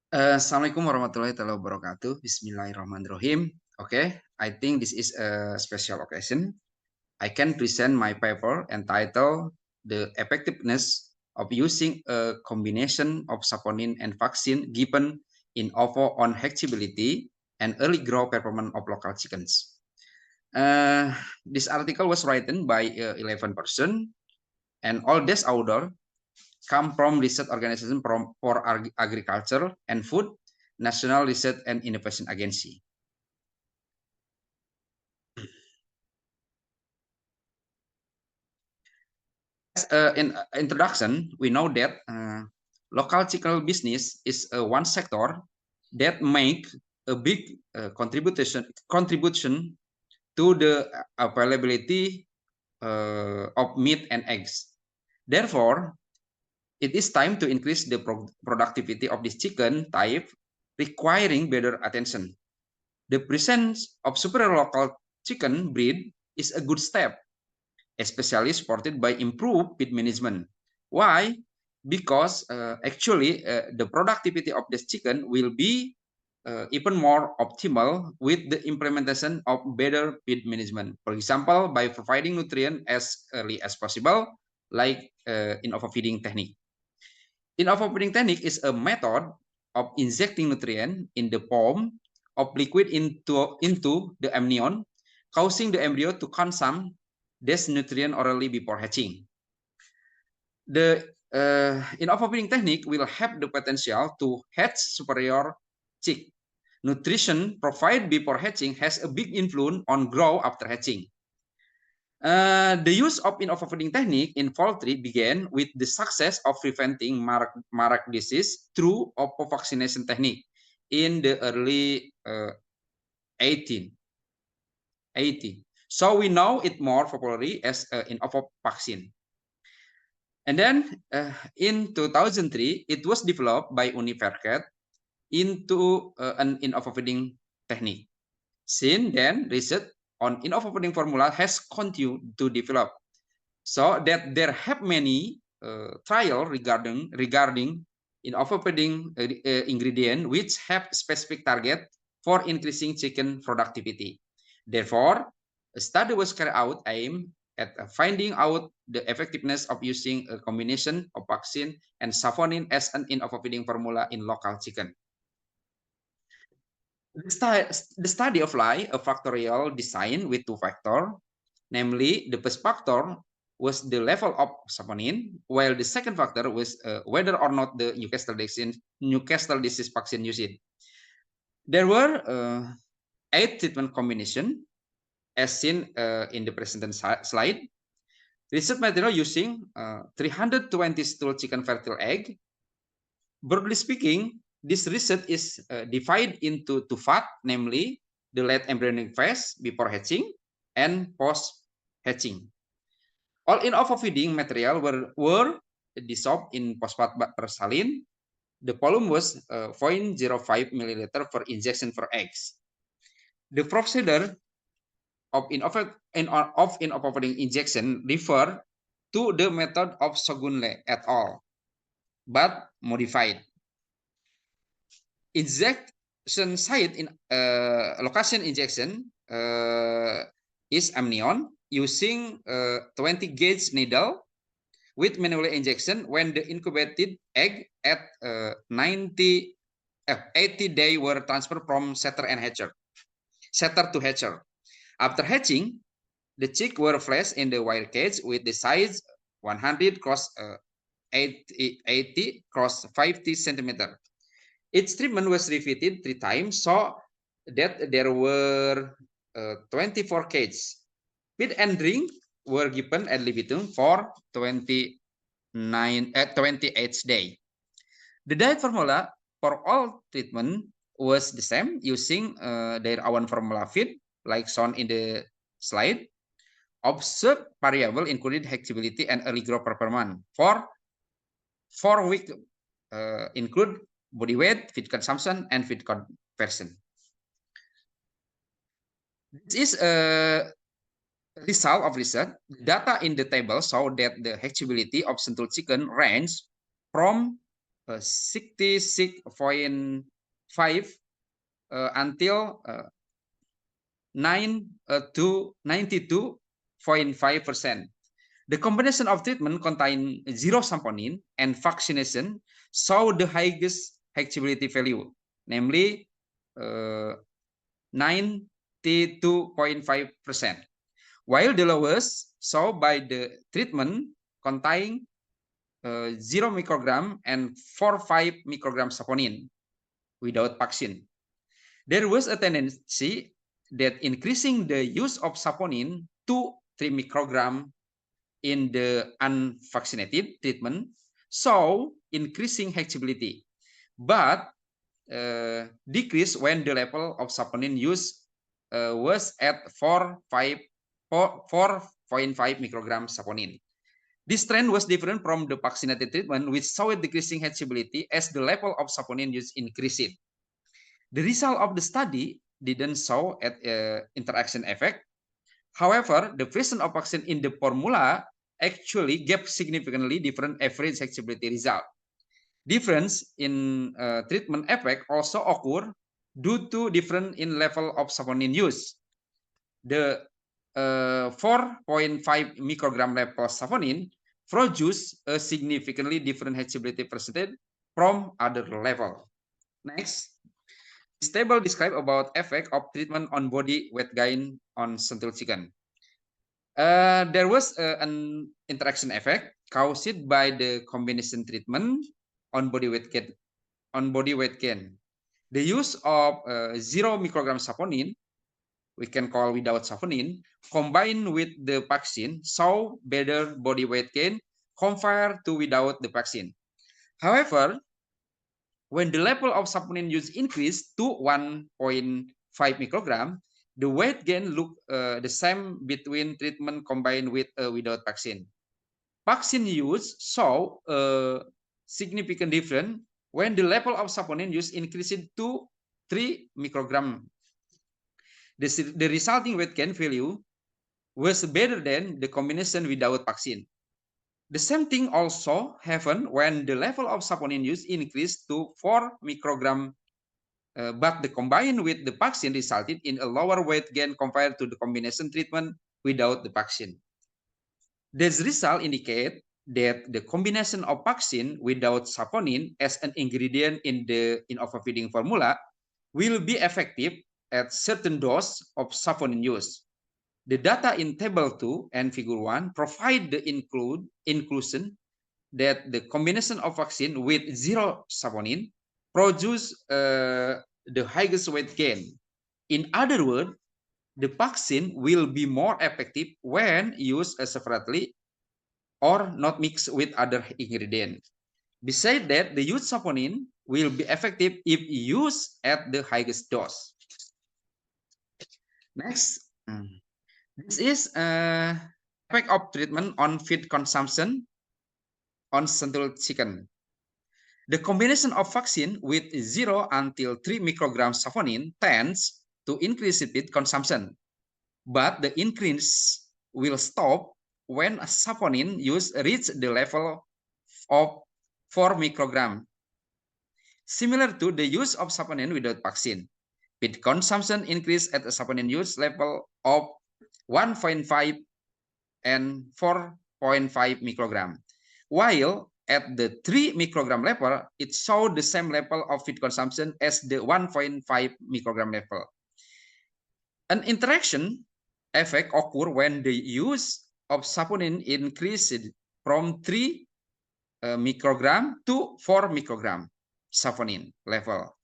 Assalamualaikum warahmatullahi wabarakatuh. Bismillahirrahmanirrahim. Okay, I think this is a special occasion. I can present my paper entitled "The Effectiveness of Using a Combination of Saponin and Vaccine Given in OVO on Hatchability and Early Growth Performance of Local Chickens." This article was written by 11 person, and all this author come from research organization for agriculture and food, National Research and Innovation Agency. As in introduction, we know that local chicken business is one sector that make a big contribution to the availability of meat and eggs. Therefore, it is time to increase the productivity of this chicken type, requiring better attention. The presence of superior local chicken breed is a good step, especially supported by improved feed management. Why? Because actually the productivity of this chicken will be even more optimal with the implementation of better feed management. For example, by providing nutrient as early as possible, like in overfeeding technique. In overfeeding technique is a method of injecting nutrient in the form of liquid into the amnion, causing the embryo to consume this nutrient orally before hatching. The in overfeeding technique will have the potential to hatch superior chick. Nutrition provided before hatching has a big influence on growth after hatching. The use of in-overfeeding technique in poultry began with the success of preventing Marek disease through ovovaccination technique in the early 1880. So we know it more popularly as in-ovo vaccine. And then in 2003, it was developed by Univercat into an in-overfeeding technique. Since then, research on in-overfeeding formula has continued to develop, so that there have many trials regarding in-overfeeding ingredient which have specific target for increasing chicken productivity. Therefore, a study was carried out aimed at finding out the effectiveness of using a combination of vaccine and saponin as an in-overfeeding formula in local chicken. The study applied a factorial design with two factors, namely the first factor was the level of saponin, while the second factor was whether or not the Newcastle disease vaccine used. There were 8 treatment combination, as seen in the present slide. Research material using 320 stool chicken fertile egg. Broadly speaking, this research is divided into two phases, namely the late embryonic phase before hatching and post hatching. All in overfeeding material were dissolved in phosphate per saline. The volume was 0.05 milliliter per injection per eggs. The procedure of in overfeeding injection refer to the method of Sogunle et al., but modified. Injection site in location injection is amnion using 20 gauge needle with manual injection when the incubated egg at 80 day were transferred from setter to hatcher. After hatching, the chick were placed in the wire cage with the size 100 cross 80 cross 50 centimeter. Each treatment was repeated 3 times, so that there were 24 cages. Feed and drink were given ad libitum for 28th day. The diet formula for all treatment was the same, using their own formula feed, like shown in the slide. Observed variable included hatchability and early growth performance. For 4 weeks include body weight, feed consumption, and feed conversion. This is a result of research. Data in the table show that the hatchability of Sentul chicken range from 66.5 until 9 to 92.5%. The combination of treatment contain zero saponin and vaccination saw the highest hatchability value, namely 92.5%, while the lowest saw by the treatment contain 0 microgram and 4.5 microgram saponin without vaccine. There was a tendency that increasing the use of saponin to 3 microgram in the unvaccinated treatment saw increasing hatchability, but decrease when the level of saponin use was at 4.5 microgram saponin. This trend was different from the vaccinated treatment, which saw a decreasing hatchability as the level of saponin use increased. The result of the study didn't show an interaction effect. However, the version of vaccine in the formula actually gave significantly different average hatchability result. Difference in treatment effect also occur due to different in level of saponin use. The 4.5 microgram level saponin produce a significantly different hatchability percentage from other level. Next, this table describe about effect of treatment on body weight gain on Sentul chicken. There was an interaction effect caused by the combination treatment on body weight gain. The use of 0 microgram saponin, we can call without saponin, combined with the vaccine, saw better body weight gain compared to without the vaccine. However, when the level of saponin use increased to 1.5 microgram, the weight gain look the same between treatment combined with without vaccine. Vaccine use saw a significant difference when the level of saponin use increased to 3 microgram. The resulting weight gain value was better than the combination without vaccine. The same thing also happened when the level of saponin use increased to 4 microgram, but the combined with the vaccine resulted in a lower weight gain compared to the combination treatment without the vaccine. This result indicate that the combination of vaccine without saponin as an ingredient in the overfeeding formula will be effective at certain dose of saponin use. The data in table 2 and figure 1 provide the inclusion that the combination of vaccine with 0 saponin produce the highest weight gain. In other words, the vaccine will be more effective when used separately or not mixed with other ingredients. Besides that, the use saponin will be effective if used at the highest dose. Next, this is effect of treatment on feed consumption on Sentul chicken. The combination of vaccine with 0 until 3 micrograms saponin tends to increase feed consumption, but the increase will stop when saponin use reach the level of 4 microgram. Similar to the use of saponin without vaccine, feed consumption increase at a saponin use level of 1.5 and 4.5 microgram, while at the 3 microgram level, it showed the same level of feed consumption as the 1.5 microgram level. An interaction effect occur when the use of saponin increased from 3 microgram to 4 microgram saponin level.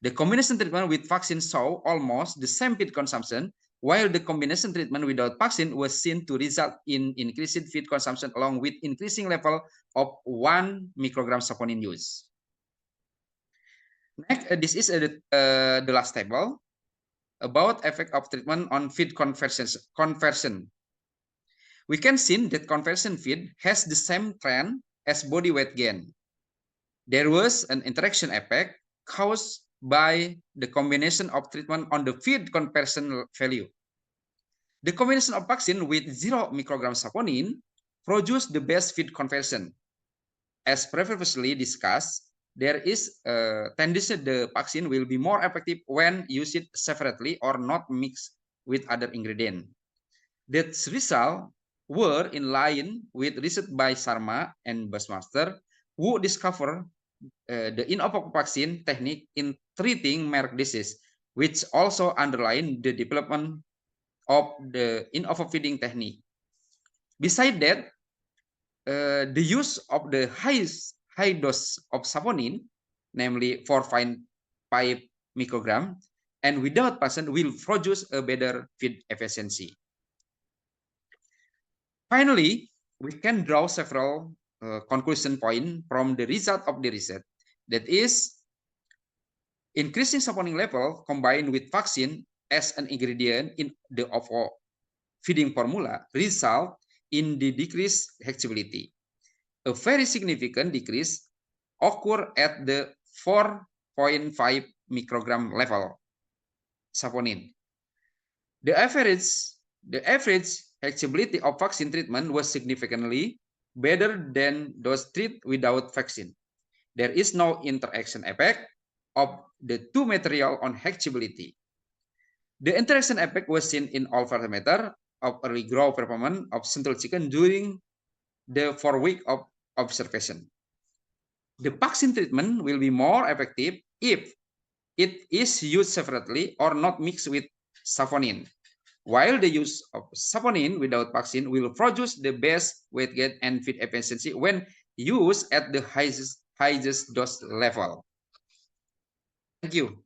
The combination treatment with vaccine saw almost the same feed consumption, while the combination treatment without vaccine was seen to result in increased feed consumption along with increasing level of 1 microgram saponin use. Next, this is the last table about effect of treatment on feed conversion. We can see that conversion feed has the same trend as body weight gain. There was an interaction effect caused by the combination of treatment on the feed conversion value. The combination of vaccine with 0 microgram saponin produced the best feed conversion. As previously discussed, there is a tendency the vaccine will be more effective when used separately or not mixed with other ingredient. That results were in line with research by Sharma and Bushmaster, who discovered the in-office vaccine technique in treating Merck disease, which also underline the development of the in-office feeding technique. Besides that, the use of the high dose of saponin, namely 4.5 microgram, and without patient will produce a better feed efficiency. Finally, we can draw several conclusion points from the result of the research. That is, increasing saponin level combined with vaccine as an ingredient in the OVO feeding formula result in the decreased hatchability. A very significant decrease occur at the 4.5 microgram level saponin. The average hatchability of vaccine treatment was significantly better than those treated without vaccine. There is no interaction effect of the two material on hatchability. The interaction effect was seen in all parameters of early growth performance of central chicken during the 4 week of observation. The vaccine treatment will be more effective if it is used separately or not mixed with saponin, while the use of saponin without vaccine will produce the best weight gain and feed efficiency when used at the highest dose level. Thank you.